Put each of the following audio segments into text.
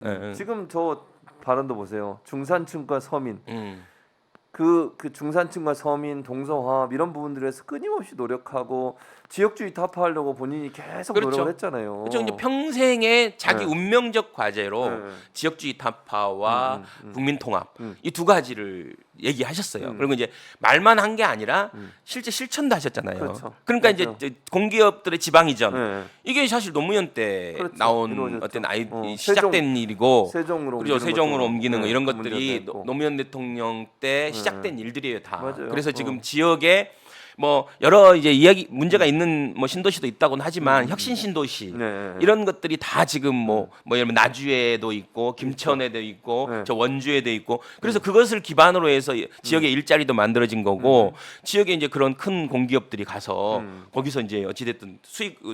예. 지금 저 발언도 보세요. 중산층과 서민 음. 그 중산층과 서민 동서화합 이런 부분들에서 끊임없이 노력하고 지역주의 타파하려고 본인이 계속 그렇죠. 노력을 했잖아요. 그렇죠. 이제 평생의 자기 네. 운명적 과제로 네. 지역주의 타파와 국민 통합 음. 이 두 가지를 얘기하셨어요. 음. 그리고 이제 말만 한 게 아니라 음. 실제 실천도 하셨잖아요. 그렇죠. 그러니까 맞아요. 이제 공기업들의 지방 이전 네. 이게 사실 노무현 때 그렇죠. 나온 이루어졌죠. 어떤 이 세종, 시작된 일이고 세종으로 그리고 옮기는 세종으로 것도 옮기는 거 네, 이런 그 것들이 문제도 있고. 노무현 대통령 때 시작된 일들이에요 다. 맞아요. 그래서 지금 지역에 뭐 여러 이제 이야기 문제가 있는 뭐 신도시도 있다고는 하지만 혁신 신도시 네. 이런 것들이 다 지금 뭐 예를 들면 나주에도 있고 김천에도 있고 네. 저 원주에도 있고 그래서 그것을 기반으로 해서 지역의 일자리도 만들어진 거고 지역에 이제 그런 큰 공기업들이 가서 거기서 이제 어찌됐든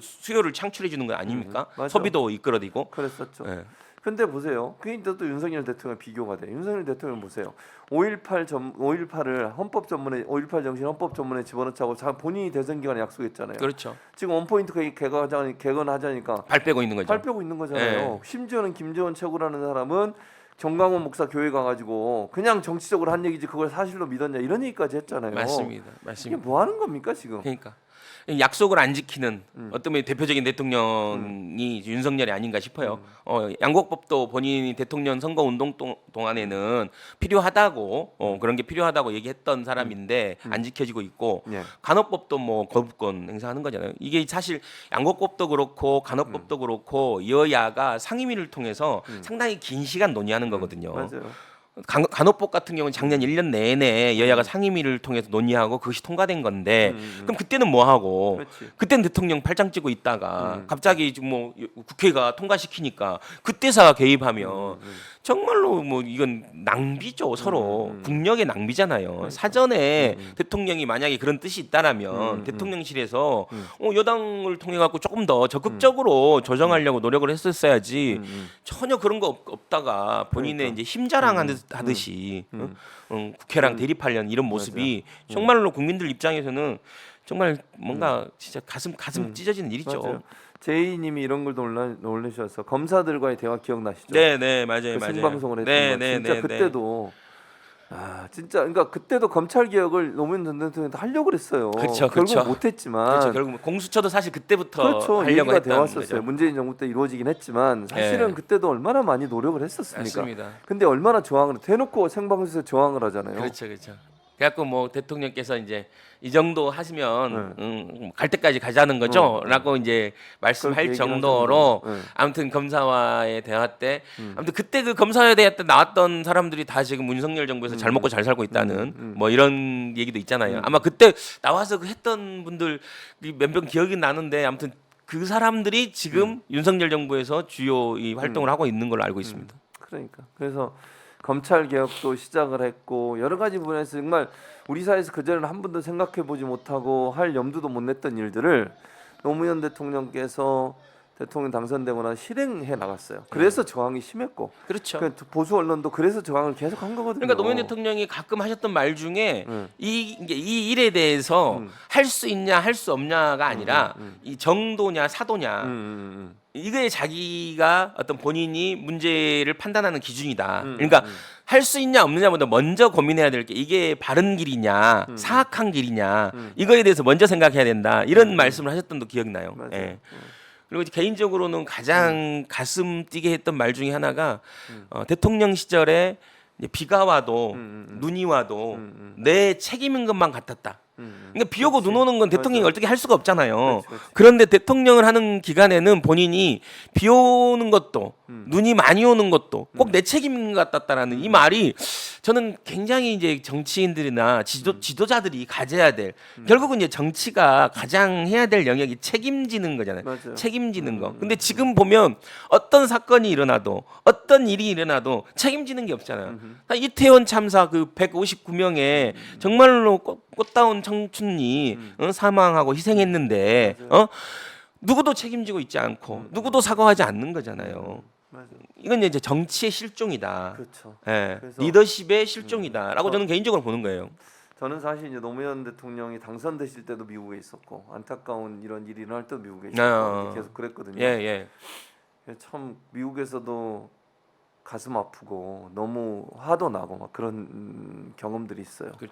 수요를 창출해 주는 거 아닙니까? 맞아. 소비도 이끌어내고. 그랬었죠. 예. 근데 보세요. 그게 또 윤석열 대통령 비교가 돼. 윤석열 대통령 보세요. 5.18을 헌법 전문에 5.18 정신 헌법 전문에 집어넣자고 본인이 대선 기간에 약속했잖아요. 그렇죠. 지금 원포인트 개헌하자니까 발 빼고 있는 거죠. 발 빼고 있는 거잖아요. 예. 심지어는 김재원 최고라는 사람은 정광훈 목사 교회 가가지고 그냥 정치적으로 한 얘기지 그걸 사실로 믿었냐 이런 얘기까지 했잖아요. 맞습니다. 이게 맞습니다. 뭐 하는 겁니까 지금? 그러니까 약속을 안 지키는 어떤 면에 대표적인 대통령이 윤석열이 아닌가 싶어요. 양곡법도 본인이 대통령 선거 운동 동안에는 필요하다고 그런 게 필요하다고 얘기했던 사람인데 안 지켜지고 있고 예. 간호법도 뭐 거부권 행사하는 거잖아요. 이게 사실 양곡법도 그렇고 간호법도 그렇고 여야가 상임위를 통해서 상당히 긴 시간 논의하는 거거든요. 맞아요. 간호법 같은 경우는 작년 1년 내내 여야가 상임위를 통해서 논의하고 그것이 통과된 건데 그럼 그때는 뭐 하고 그렇지. 그때는 대통령 팔짱 찍고 있다가 갑자기 지금 뭐 국회가 통과시키니까 그때서 개입하면 정말로 뭐 이건 낭비죠 서로 국력의 낭비잖아요. 사전에 대통령이 만약에 그런 뜻이 있다라면 대통령실에서 여당을 통해 갖고 조금 더 적극적으로 조정하려고 노력을 했었어야지 전혀 그런 거 없다가 본인의 그러니까. 이제 힘자랑하듯이 국회랑 대립하려는 이런 모습이 정말로 국민들 입장에서는 정말 뭔가 진짜 가슴 찢어지는 일이죠. 맞아요. 제이님이 이런 걸 올리셔서 검사들과의 대화 기억나시죠? 네, 맞아요, 그 맞아요. 생방송을 했던 거 진짜 그때도 진짜 그러니까 그때도 검찰 개혁을 노무현 전 대통령도 하려고 그랬어요. 그렇죠, 결국 그렇죠. 못했지만 그렇죠. 결국 공수처도 사실 그때부터 그렇죠. 하려고 얘기가 했던 되었었어요. 거죠. 문재인 정부 때 이루어지긴 했지만 사실은 예. 그때도 얼마나 많이 노력을 했었습니까? 맞습니다. 근데 얼마나 저항을 대놓고 생방송에서 저항을 하잖아요. 그렇죠. 그래갖고 뭐 대통령께서 이제 이 정도 하시면 갈 때까지 가자는 거죠.라고 이제 말씀할 정도로 아무튼 검사와의 대화 때 아무튼 그때 그 검사와의 대화 때 나왔던 사람들이 다 지금 윤석열 정부에서 잘 먹고 잘 살고 있다는 뭐 이런 얘기도 있잖아요. 아마 그때 나와서 그 했던 분들 몇 명 기억이 나는데 아무튼 그 사람들이 지금 윤석열 정부에서 주요 이 활동을 하고 있는 걸로 알고 있습니다. 그러니까 그래서 검찰 개혁도 시작을 했고 여러 가지 부분에서 정말 우리 사회에서 그전에는 한 번도 생각해 보지 못하고 할 염두도 못 냈던 일들을 노무현 대통령께서 대통령 당선되고 나서 실행해 나갔어요. 그래서 저항이 심했고, 그렇죠. 그 보수 언론도 그래서 저항을 계속 한 거거든요. 그러니까 노무현 대통령이 가끔 하셨던 말 중에 이 일에 대해서 할 수 있냐 할 수 없냐가 아니라 이 정도냐 사도냐 이게 자기가 어떤 본인이 문제를 판단하는 기준이다. 그러니까 할 수 있냐 없느냐보다 먼저 고민해야 될 게 이게 바른 길이냐 사악한 길이냐 이거에 대해서 먼저 생각해야 된다. 이런 말씀을 하셨던 도 기억나요. 맞아요. 예. 그리고 이제 개인적으로는 가장 가슴 뛰게 했던 말 중에 하나가 대통령 시절에 이제 비가 와도 눈이 와도 내 책임인 것만 같았다. 그러니까 비 오고 눈 오는 건 대통령이 맞아. 어떻게 할 수가 없잖아요. 그렇지. 그런데 대통령을 하는 기간에는 본인이 비 오는 것도 눈이 많이 오는 것도 꼭 내 책임인 것 같았다라는 이 말이 저는 굉장히 이제 정치인들이나 지도자들이 가져야 될 결국은 이제 정치가 가장 해야 될 영역이 책임지는 거잖아요. 맞아요. 책임지는 거. 근데 지금 보면 어떤 사건이 일어나도 어떤 일이 일어나도 책임지는 게 없잖아요. 이태원 참사 그 159명의 정말로 꽃다운 청춘이 사망하고 희생했는데 누구도 책임지고 있지 않고 누구도 사과하지 않는 거잖아요. 맞아요. 이건 이제 정치의 실종이다. 그렇죠. 예, 그래서 리더십의 실종이다라고 저는 개인적으로 보는 거예요. 저는 사실 이제 노무현 대통령이 당선되실 때도 미국에 있었고 안타까운 이런 일이 일어날 때도 미국에 있었고 아. 계속 그랬거든요. 예. 참 미국에서도 가슴 아프고 너무 화도 나고 막 그런 경험들이 있어요. 그렇죠.